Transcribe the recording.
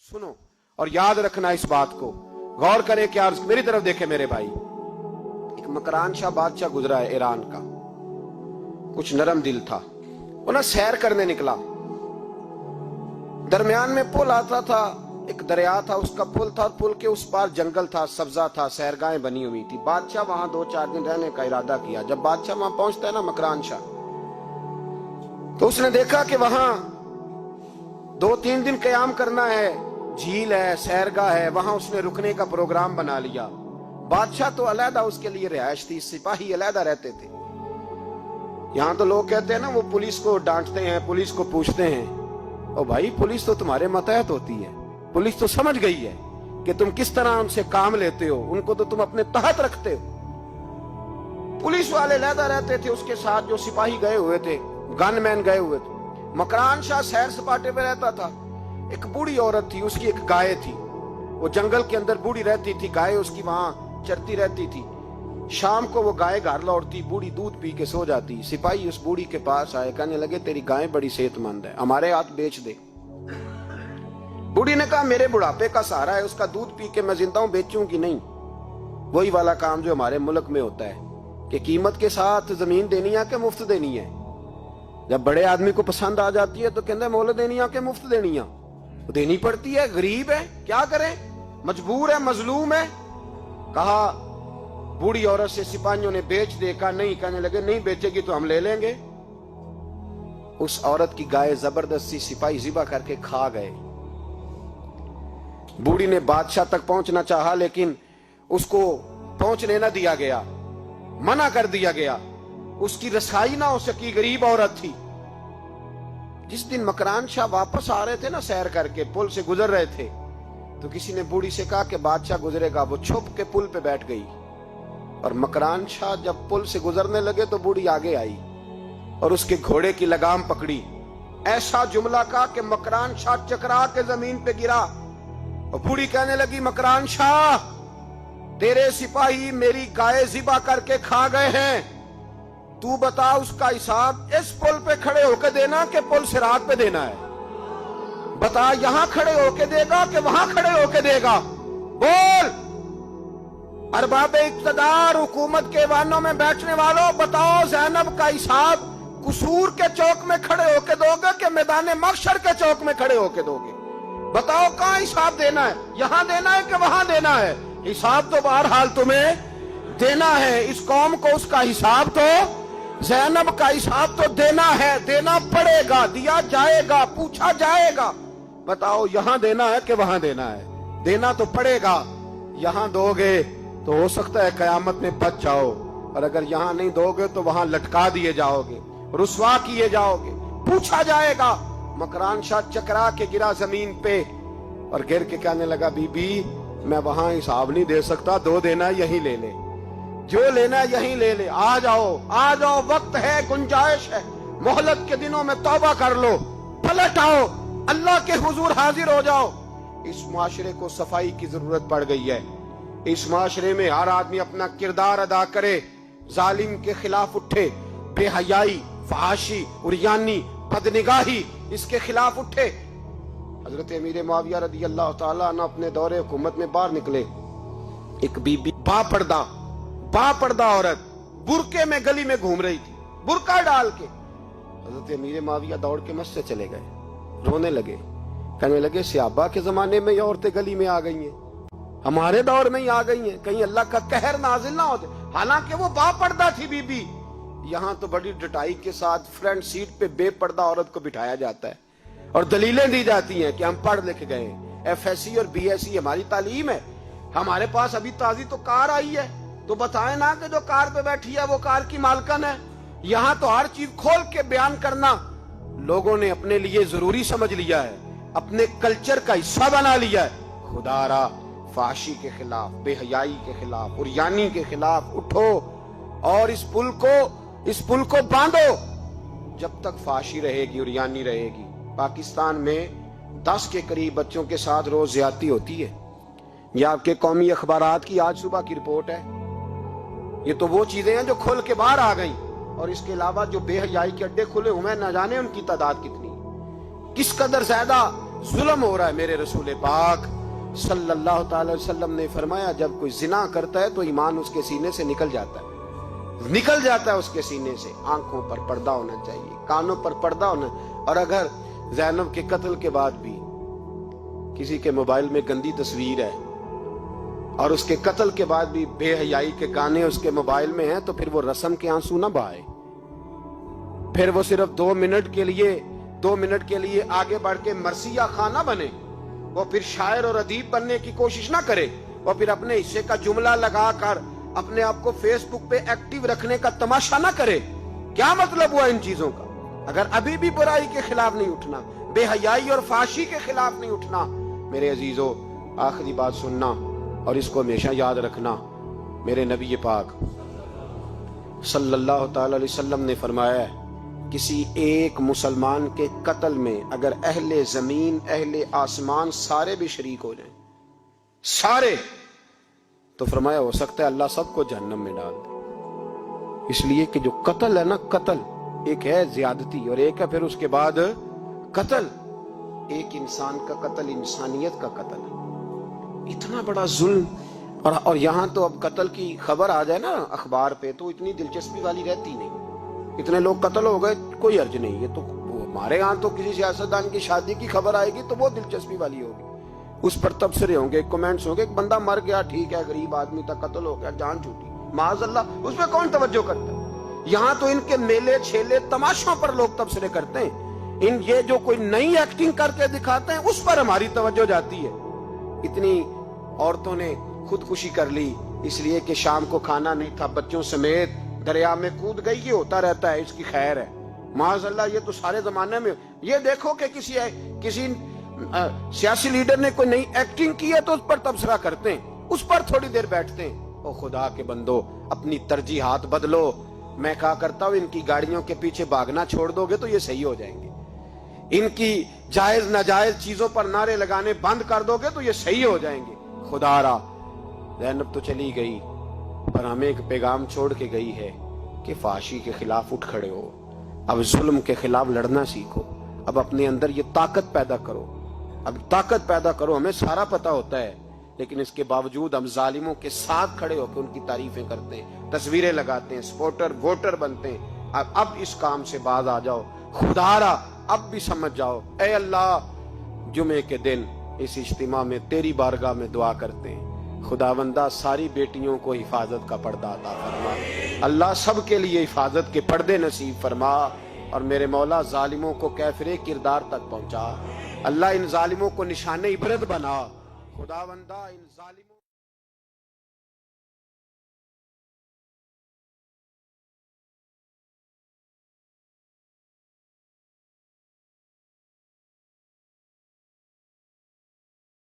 सुनो और याद रखना इस बात को, गौर करे क्या, मेरी तरफ देखे मेरे भाई। एक मकरान शाह बादशाह गुजरा है ईरान का, कुछ नरम दिल था। वो ना सैर करने निकला, दरमियान में पुल आता था, एक दरिया था, उसका पुल था, पुल के उस पार जंगल था, सब्जा था, सैरगाहें बनी हुई थी। बादशाह वहां 2-4 दिन रहने का इरादा किया। जब बादशाह वहां पहुंचता है ना मकरान शाह, तो उसने देखा कि वहां 2-3 दिन कयाम करना है, झील है, सैरगाह है, वहां उसने रुकने का प्रोग्राम बना लिया। बादशाह तो अलहदा उसके लिए रिहाइश थी, सिपाही अलहदा रहते थे। यहां तो लोग कहते हैं ना, वो पुलिस को डांटते हैं, पुलिस को पूछते हैं, ओ भाई पुलिस तो तुम्हारे मतहत होती है, पुलिस तो समझ गई है कि तुम किस तरह उनसे काम लेते हो, उनको तो तुम अपने तहत रखते हो। पुलिस वाले अलहदा रहते थे, उसके साथ जो सिपाही गए हुए थे, गनमैन गए हुए थे। मकरान शाह सैर सपाटे पे रहता था। एक बूढ़ी औरत थी, उसकी एक गाय थी, वो जंगल के अंदर बूढ़ी रहती थी, गाय उसकी वहां चरती रहती थी। शाम को वो गाय घर लौटती, बूढ़ी दूध पी के सो जाती। सिपाही उस बूढ़ी के पास आए, कहने लगे तेरी गाय बड़ी सेहतमंद है, हमारे हाथ बेच दे। बूढ़ी ने कहा मेरे बुढ़ापे का सहारा है, उसका दूध पी के मैं जिंदा हूं, बेचूंगी नहीं। वही वाला काम जो हमारे मुल्क में होता है कि कीमत के साथ जमीन देनी है कि मुफ्त देनी है। जब बड़े आदमी को पसंद आ जाती है तो कहते मोल देनी है कि मुफ्त देनी है, देनी पड़ती है, गरीब है, क्या करें, मजबूर है, मजलूम है। कहा बूढ़ी औरत से सिपाहियों ने बेच दे, कहा नहीं, कहने लगे नहीं बेचेगी तो हम ले लेंगे। उस औरत की गाय जबरदस्ती सिपाही जिबा करके खा गए। बूढ़ी ने बादशाह तक पहुंचना चाहा, लेकिन उसको पहुंचने न दिया गया, मना कर दिया गया, उसकी रसाई ना हो सकी, गरीब औरत थी। जिस दिन मकरान शाह वापस आ रहे थे ना, सैर करके पुल से गुजर रहे थे, तो किसी ने बूढ़ी से कहा कि बादशाह गुजरेगा। वो छुप के पुल पे बैठ गई, और मकरान शाह जब पुल से गुजरने लगे तो बूढ़ी आगे आई और उसके घोड़े की लगाम पकड़ी। ऐसा जुमला कहा कि मकरान शाह चकरा के जमीन पे गिरा। और बूढ़ी कहने लगी मकरान शाह, तेरे सिपाही मेरी गाय जिबा करके खा गए हैं, तू बता उसका हिसाब इस पुल पे खड़े होके देना कि पुल सिरात पे देना है। बता यहां खड़े होके देगा कि वहां खड़े होके देगा, बोल। अरबाब इक्तदार, हुकूमत के वानों में बैठने वालों, बताओ ज़ैनब का हिसाब कसूर के चौक में खड़े होके दोगे कि मैदान महशर के चौक में खड़े होके दोगे? बताओ कहां हिसाब देना है, यहां देना है कि वहां देना है? हिसाब तो बहरहाल तुम्हें देना है। इस कौम को उसका हिसाब तो, ज़ैनब का हिसाब तो देना है, देना पड़ेगा, दिया जाएगा, पूछा जाएगा। बताओ यहां देना है कि वहां देना है? देना तो पड़ेगा। यहां दोगे तो हो सकता है कयामत में बच जाओ, और अगर यहां नहीं दोगे तो वहां लटका दिए जाओगे, रुसवा किए जाओगे, पूछा जाएगा। मकरान शाह चकरा के गिरा जमीन पे और गिर के कहने लगा बीबी मैं वहां हिसाब नहीं दे सकता, दो देना यही ले ले, जो लेना यही ले ले, आ जाओ, आ जाओ, वक्त है, गुंजाइश है, मोहलत के दिनों में तौबा कर लो, पलट आओ, अल्लाह के हुजूर हाजिर हो जाओ। इस मुआशरे को सफाई की जरूरत पड़ गई है। इस मुआशरे में हर आदमी अपना किरदार अदा करे, जालिम के खिलाफ उठे, बेहयाई, फहाशी, उरियानी, बदनिगाही, इसके खिलाफ उठे। हजरत अमीर मुआविया रदी अल्लाह ताला अन्हु अपने दौरे हुकूमत में बाहर निकले। एक बीबी बापर्दा औरत बुरके में गली में घूम रही थी, बुरका डाल के। हजरत अमीर मुआविया दौड़ के मस्जिद चले गए, रोने लगे, कहने लगे सहाबा के जमाने में ये औरतें गली में आ गई हैं, हमारे दौर में ही आ गई हैं, कहीं अल्लाह का कहर नाजिल ना हो जाए। हालांकि वो बापर्दा थी बीबी। यहां तो बड़ी डटाई के साथ फ्रंट सीट पे बेपर्दा औरत को बिठाया जाता है और दलीलें दी जाती हैं कि हम पढ़ लिख गए, FSC और BSc हमारी तालीम है, हमारे पास अभी ताजी तो कार आई है, तो बताएं ना कि जो कार पे बैठी है वो कार की मालकन है। यहां तो हर चीज खोल के बयान करना लोगों ने अपने लिए जरूरी समझ लिया है, अपने कल्चर का हिस्सा बना लिया है। खुदारा फाशी के खिलाफ, बेहयाई के खिलाफ, उरियानी के खिलाफ उठो और इस पुल को बांधो। जब तक फाशी रहेगी, उरियानी रहेगी। पाकिस्तान में 10 के करीब बच्चों के साथ रोज ज्यादती होती है। ये आपके कौमी अखबारात की आज सुबह की रिपोर्ट है। ये तो वो चीजें हैं जो खुल के बाहर आ गई, और इसके अलावा जो बेहयाई के अड्डे खुले हुए हैं, न जाने उनकी तादाद कितनी, किस कदर ज्यादा जुल्म हो रहा है। मेरे रसूल पाक सल्लल्लाहु अलैहि वसल्लम ने फरमाया, जब कोई जिना करता है तो ईमान उसके सीने से निकल जाता है उसके सीने से। आंखों पर पर्दा होना चाहिए, कानों पर पर्दा होना। और अगर ज़ैनब के कत्ल के बाद भी किसी के मोबाइल में गंदी तस्वीर है और उसके कत्ल के बाद भी बेहयाई के गाने उसके मोबाइल में हैं, तो फिर वो रस्म के आंसू ना बहाए, फिर वो सिर्फ 2 मिनट के लिए आगे बढ़ के मरसिया खाना बने, वो फिर शायर और अदीब बनने की कोशिश ना करे, वो फिर अपने हिस्से का जुमला लगाकर अपने आप को फेसबुक पे एक्टिव रखने का तमाशा ना करे। क्या मतलब हुआ इन चीजों का? अगर अभी भी बुराई के खिलाफ नहीं उठना, बेहयाई और फाशी के खिलाफ नहीं उठना, मेरे अजीजों, आखिरी बात सुनना और इसको हमेशा याद रखना। मेरे नबी पाक सल्लल्लाहु अलैहि वसल्लम ने फरमाया है, किसी एक मुसलमान के कत्ल में अगर अहले जमीन अहले आसमान सारे भी शरीक हो जाएं, सारे, तो फरमाया हो सकता है अल्लाह सबको जहन्नम में डाल दे। इसलिए कि जो कत्ल है ना, कत्ल एक है ज्यादती और एक है फिर उसके बाद कत्ल। एक इंसान का कत्ल इंसानियत का कत्ल है, इतना बड़ा जुल्म। और यहां तो अब कत्ल की खबर आ जाए ना अखबार पे तो इतनी दिलचस्पी वाली रहती नहीं। इतने लोग कत्ल हो गए, कोई अर्ज नहीं। ये तो हमारे यहाँ तो किसी सियासतदान की शादी की खबर आएगी तो वो दिलचस्पी वाली होगी, उस पर तबसरे होंगे, कमेंट्स होंगे। एक बंदा मर गया, ठीक है, गरीब आदमी था, कत्ल हो गया, जान छूटी, माज़अल्लाह, उस पर कौन तवज्जो करता है? यहाँ तो इनके मेले छेले तमाशों पर लोग तबसरे करते हैं। ये जो कोई नई एक्टिंग करके दिखाते हैं उस पर हमारी तवज्जो जाती है। इतनी औरतों ने खुदकुशी कर ली इसलिए कि शाम को खाना नहीं था, बच्चों समेत दरिया में कूद गई। ये होता रहता है, इसकी खैर है, माज़अल्लाह। ये तो सारे जमाने में। ये देखो कि किसी सियासी लीडर ने कोई नई एक्टिंग की है तो उस पर तबसरा करते हैं, उस पर थोड़ी देर बैठते हैं। ओ खुदा के बंदो, अपनी तरजीहात बदलो। मैं कहा करता हूं, इनकी गाड़ियों के पीछे भागना छोड़ दोगे तो ये सही हो जाएंगे। इनकी जायज नाजायज चीजों पर नारे लगाने बंद कर दोगे तो ये सही हो जाएंगे। खुदारा, ज़ैनब तो चली गई पर हमें एक पैगाम छोड़ के गई है कि फाशी के खिलाफ उठ खड़े हो। अब जुल्म के खिलाफ लड़ना सीखो। अब अपने अंदर ये ताकत पैदा करो, अब ताकत पैदा करो। हमें सारा पता होता है लेकिन इसके बावजूद हम जालिमों के साथ खड़े होकर उनकी तारीफें करते हैं, तस्वीरें लगाते हैं, सपोर्टर वोटर बनते हैं। अब इस काम से बाज आ जाओ। खुदारा, अब भी समझ जाओ। ऐ अल्लाह, जुमे के दिन इस इज्तिमा में तेरी बारगाह में दुआ करते हैं, खुदावंदा सारी बेटियों को हिफाजत का पर्दा अता फरमा। अल्लाह सब के लिए हिफाजत के पर्दे नसीब फरमा। और मेरे मौला, जालिमों को कैफरे किरदार तक पहुंचा। अल्लाह इन जालिमों को निशाने इबरत बना। खुदावंदा इन जालिमों